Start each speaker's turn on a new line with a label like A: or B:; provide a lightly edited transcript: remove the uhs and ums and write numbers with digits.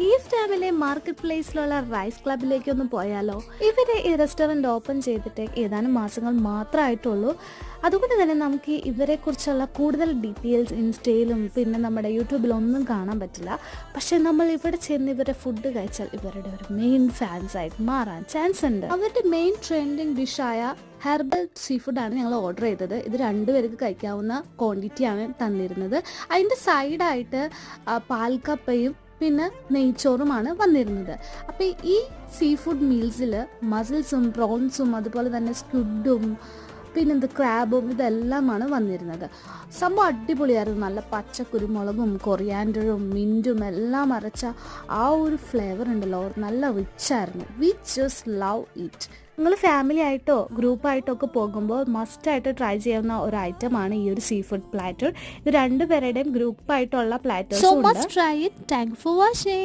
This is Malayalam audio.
A: ഈസ്റ്റ് ഡാമിലെ മാർക്കറ്റ് പ്ലേസിലുള്ള റൈസ് ക്ലബിലേക്ക് ഒന്ന് പോയാലോ? ഇവരെ ഈ റെസ്റ്റോറൻറ്റ് ഓപ്പൺ ചെയ്തിട്ട് ഏതാനും മാസങ്ങൾ മാത്രമായിട്ടുള്ളൂ. അതുകൊണ്ട് തന്നെ നമുക്ക് ഇവരെ കുറിച്ചുള്ള കൂടുതൽ ഡീറ്റെയിൽസ് ഇൻസ്റ്റയിലും പിന്നെ നമ്മുടെ യൂട്യൂബിലൊന്നും കാണാൻ പറ്റില്ല. പക്ഷെ നമ്മൾ ഇവിടെ ചെന്ന് ഇവരുടെ ഫുഡ് കഴിച്ചാൽ ഇവരുടെ ഒരു മെയിൻ ഫാൻസ് ആയിട്ട് മാറാൻ ചാൻസ് ഉണ്ട്. അവരുടെ മെയിൻ ട്രെൻഡിങ് ഡിഷായ ഹെർബൽ സീ ഫുഡാണ് ഞങ്ങൾ ഓർഡർ ചെയ്തത്. ഇത് 2 പേർക്ക് കഴിക്കാവുന്ന ക്വാണ്ടിറ്റിയാണ് തന്നിരുന്നത്. അതിൻ്റെ സൈഡായിട്ട് പാൽക്കപ്പയും പിന്നെ നെയ്ച്ചോറുമാണ് വന്നിരുന്നത്. അപ്പോൾ ഈ സീ ഫുഡ് മീൽസിൽ മസിൽസും പ്രോൺസും അതുപോലെ തന്നെ സ്ക്വിഡും പിന്നെന്ത് ക്രാബും ഇതെല്ലാമാണ് വന്നിരുന്നത്. സംഭവം അടിപൊളിയായിരുന്നു. നല്ല പച്ച കുരുമുളകും കൊറിയാൻഡറും മിൻറ്റും എല്ലാം അരച്ച ആ ഒരു ഫ്ലേവർ ഉണ്ടല്ലോ, നല്ല റിച്ചായിരുന്നു. We just love it. നിങ്ങൾ ഫാമിലി ആയിട്ടോ ഗ്രൂപ്പായിട്ടോ ഒക്കെ പോകുമ്പോൾ മസ്റ്റായിട്ട് ട്രൈ ചെയ്യാവുന്ന ഒരു ഐറ്റമാണ് ഈ ഒരു സീ ഫുഡ് പ്ലാറ്റർ. ഇത് 2 പേരുടെയും ഗ്രൂപ്പായിട്ടുള്ള പ്ലാറ്റേഴ്സ് ഉണ്ട്.
B: Try it. Thank you for watching.